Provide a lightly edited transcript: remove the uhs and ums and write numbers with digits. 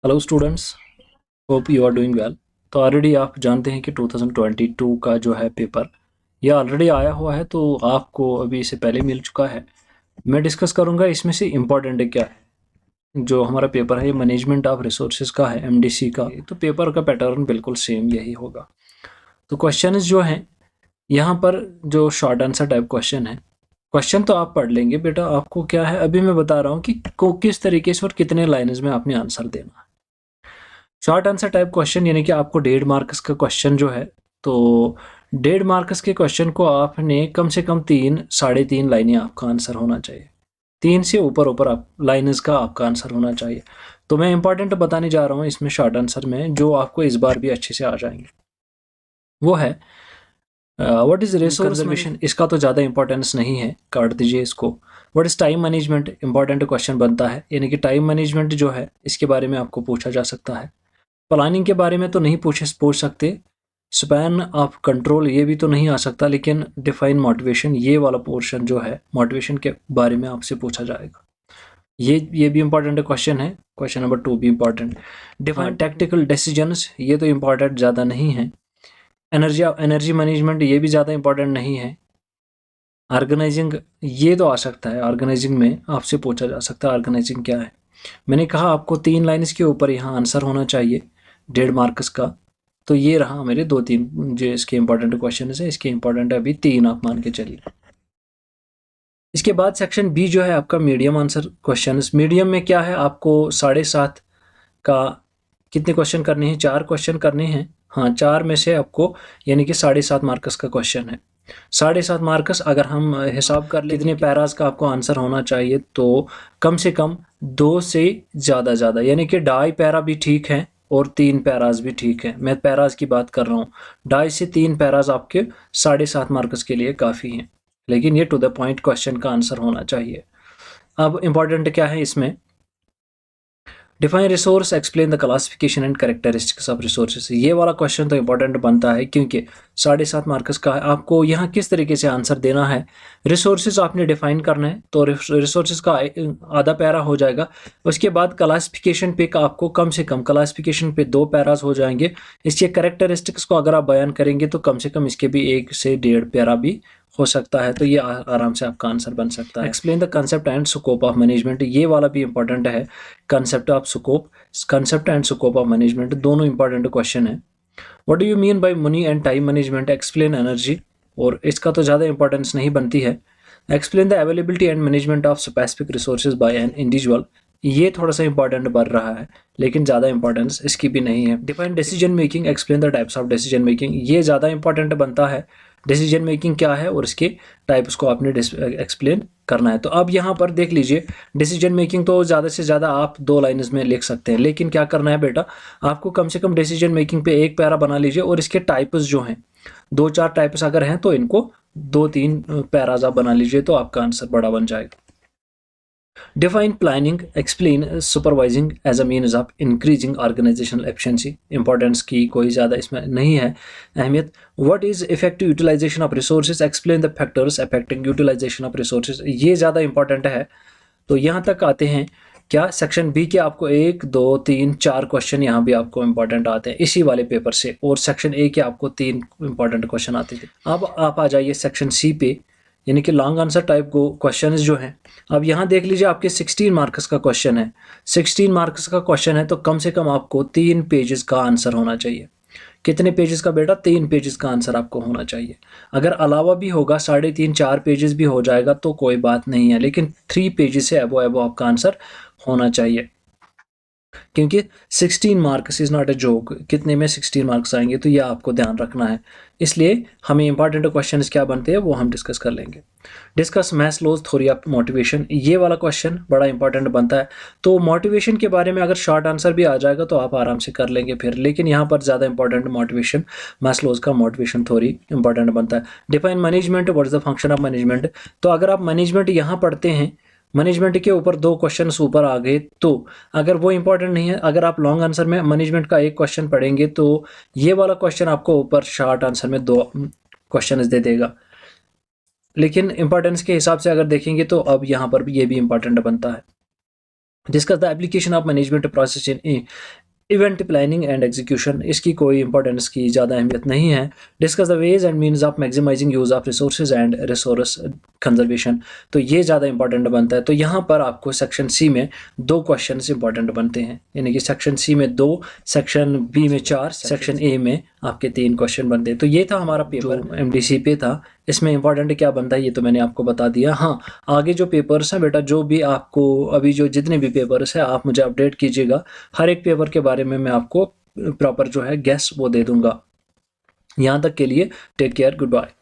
Hello students, hope you are doing well. तो already आप जानते हैं कि 2022 का जो है पेपर ये ऑलरेडी आया हुआ है, तो आपको अभी इससे पहले मिल चुका है। मैं डिस्कस करूंगा इसमें से इम्पोर्टेंट क्या है। जो हमारा पेपर है ये मैनेजमेंट ऑफ रिसोर्सेज का है, एमडीसी का। तो पेपर का पैटर्न बिल्कुल सेम यही होगा। तो क्वेश्चन जो हैं यहाँ पर, जो शॉर्ट आंसर टाइप क्वेश्चन है, क्वेश्चन तो आप पढ़ लेंगे बेटा। आपको क्या है, अभी मैं बता रहा हूँ कि किस तरीके से और कितने लाइन्स में आपने आंसर देना है। शॉर्ट आंसर टाइप क्वेश्चन यानी कि आपको 1.5 मार्क्स का क्वेश्चन जो है, तो 1.5 मार्क्स के क्वेश्चन को आपने कम से कम 3-3.5 लाइनें आपका आंसर होना चाहिए। 3 से ऊपर ऊपर आप लाइन्स का आपका आंसर होना चाहिए। तो मैं इंपॉर्टेंट बताने जा रहा हूँ इसमें शॉर्ट आंसर में, जो आपको इस बार भी अच्छे से आ जाएंगे। वो है व्हाट इज रिसोर्स कंजर्वेशन। इसका तो ज़्यादा इंपॉर्टेंस नहीं है, काट दीजिए इसको। What is time management, important question बनता है, यानी कि टाइम मैनेजमेंट जो है इसके बारे में आपको पूछा जा सकता है। प्लानिंग के बारे में तो नहीं पूछ सकते। स्पैन ऑफ कंट्रोल ये भी तो नहीं आ सकता, लेकिन डिफाइन मोटिवेशन ये वाला पोर्शन जो है मोटिवेशन के बारे में आपसे पूछा जाएगा। ये भी इंपॉर्टेंट क्वेश्चन है। क्वेश्चन नंबर 2 भी इंपॉर्टेंट। डिफाइन टैक्टिकल डिसीजंस, ये तो इंपॉर्टेंट ज़्यादा नहीं है। एनर्जी मैनेजमेंट ये भी ज़्यादा इंपॉर्टेंट नहीं है। ऑर्गेनाइजिंग ये तो आ सकता है, ऑर्गेनाइजिंग में आपसे पूछा जा सकता है ऑर्गेनाइजिंग क्या है। मैंने कहा आपको 3 लाइन्स के ऊपर यहाँ आंसर होना चाहिए 1.5 मार्क्स का। तो ये रहा मेरे 2-3 जो इसके इंपॉर्टेंट क्वेश्चन है। इसके इंपॉर्टेंट अभी 3 आप मान के चलिए। इसके बाद सेक्शन बी जो है आपका मीडियम आंसर क्वेश्चन। मीडियम में क्या है, आपको 7.5 का कितने क्वेश्चन करने हैं, 4 क्वेश्चन करने हैं। हाँ, 4 में से आपको यानी कि 7.5 मार्क्स का क्वेश्चन है। 7.5 मार्क्स अगर हम हिसाब कर ले कितने पैराज का आपको आंसर होना चाहिए, तो कम से कम 2 से ज़्यादा यानी कि 2.5 पैरा भी ठीक है और 3 पैराज भी ठीक है। मैं पैराज की बात कर रहा हूँ। 2.5 से 3 पैराज आपके 7.5 मार्क्स के लिए काफ़ी हैं, लेकिन ये टू द पॉइंट क्वेश्चन का आंसर होना चाहिए। अब इम्पॉर्टेंट क्या है इसमें, define resource, explain the classification and characteristics of resources. ये वाला क्वेश्चन तो इंपॉर्टेंट बनता है, क्योंकि 7.5 मार्क्स का है। आपको यहाँ किस तरीके से आंसर देना है, रिसोर्सेज आपने डिफाइन करना है, तो रिसोर्सेज का आधा पैरा हो जाएगा। उसके बाद क्लासिफिकेशन पे का आपको कम से कम क्लासिफिकेशन पे 2 पैराज हो जाएंगे। इसके कैरेक्टरिस्टिक्स को अगर आप बयान करेंगे तो कम से कम इसके भी 1 से 1.5 पैरा भी हो सकता है। तो ये आराम से आपका आंसर बन सकता है। Explain the concept and scope of management, ये वाला भी इंपॉर्टेंट है। Concept and scope of management दोनों इंपॉर्टेंट क्वेश्चन है। What do you mean by money and time management, explain energy, और इसका तो ज़्यादा इंपॉर्टेंस नहीं बनती है। Explain the availability and management of specific resources by an individual, ये थोड़ा सा इंपॉर्टेंट बन रहा है, लेकिन ज़्यादा इंपॉर्टेंस इसकी भी नहीं है। Define decision making, explain the types of decision making, ये ज़्यादा इंपॉर्टेंट बनता है। डिसीजन मेकिंग क्या है और इसके टाइप्स को आपने एक्सप्लेन करना है। तो अब यहाँ पर देख लीजिए, डिसीजन मेकिंग तो ज़्यादा से ज़्यादा आप 2 लाइन्स में लिख सकते हैं, लेकिन क्या करना है बेटा, आपको कम से कम डिसीजन मेकिंग पे 1 पैरा बना लीजिए, और इसके टाइप्स जो हैं 2-4 टाइप्स अगर हैं तो इनको 2-3 पैराज आप बना लीजिए, तो आपका आंसर बड़ा बन जाएगा। Define planning, explain supervising as a means of increasing organisational efficiency, importance की कोई ज़्यादा इसमें नहीं है अहमियत। What is effective utilisation of resources, explain the factors affecting utilisation of resources, ये ज़्यादा इंपॉर्टेंट है। तो यहाँ तक आते हैं क्या, सेक्शन बी के आपको 1, 2, 3, 4 क्वेश्चन यहाँ भी आपको इंपॉर्टेंट आते हैं इसी वाले पेपर से, और सेक्शन ए के आपको 3 इंपॉर्टेंट क्वेश्चन आते थे। अब आप आ जाइए सेक्शन सी पे, यानी कि लॉन्ग आंसर टाइप को क्वेश्चन जो हैं। अब यहाँ देख लीजिए, आपके 16 मार्क्स का क्वेश्चन है। 16 मार्क्स का क्वेश्चन है, तो कम से कम आपको 3 पेजेस का आंसर होना चाहिए। कितने पेजेस का बेटा, 3 पेजेस का आंसर आपको होना चाहिए। अगर अलावा भी होगा 3.5-4 पेजेस भी हो जाएगा तो कोई बात नहीं है, लेकिन 3 पेजेस से अबो आपका आंसर होना चाहिए, क्योंकि 16 marks is not a joke. कितने में 16 मार्क्स आएंगे, तो यह आपको ध्यान रखना है। इसलिए हमें इंपॉर्टेंट क्वेश्चंस क्या बनते हैं वो हम डिस्कस कर लेंगे। Discuss Maslow's theory of motivation, ये वाला क्वेश्चन बड़ा इंपॉर्टेंट बनता है। तो मोटिवेशन के बारे में अगर शॉर्ट आंसर भी आ जाएगा तो आप आराम से कर लेंगे फिर, लेकिन यहाँ पर ज़्यादा इंपॉर्टेंट मोटिवेशन, मैस्लोज का मोटिवेशन थ्योरी इंपॉर्टेंट बनता है। Define management, what is the function of management, तो अगर आप मैनेजमेंट यहाँ पढ़ते हैं, मैनेजमेंट के ऊपर 2 क्वेश्चन ऊपर आ गए, तो अगर वो इंपॉर्टेंट नहीं है, अगर आप लॉन्ग आंसर में मैनेजमेंट का 1 क्वेश्चन पढ़ेंगे तो ये वाला क्वेश्चन आपको ऊपर शॉर्ट आंसर में 2 क्वेश्चन दे देगा। लेकिन इंपॉर्टेंस के हिसाब से अगर देखेंगे तो अब यहाँ पर भी ये भी इंपॉर्टेंट बनता है। Discuss the application of management process in event planning and execution, इसकी कोई इंपॉर्टेंस की ज़्यादा अहमियत नहीं है। Discuss the ways and means of maximising use of resources and resource conservation, तो ये ज़्यादा इंपॉर्टेंट बनता है। तो यहाँ पर आपको सेक्शन सी में 2 क्वेश्चन इंपॉर्टेंट बनते हैं, यानी कि सेक्शन सी में 2, सेक्शन बी में 4, सेक्शन ए में आपके 3 क्वेश्चन बनते हैं। तो ये था हमारा पेपर जो MDC पे था। इसमें इंपॉर्टेंट क्या बनता है ये तो मैंने आपको बता दिया। हाँ, आगे जो पेपर्स हैं बेटा, जो भी आपको अभी जो जितने भी पेपर्स हैं आप मुझे अपडेट कीजिएगा, हर एक पेपर के बारे में मैं आपको प्रॉपर जो है गेस वो दे दूंगा। यहाँ तक के लिए टेक केयर, गुड बाय।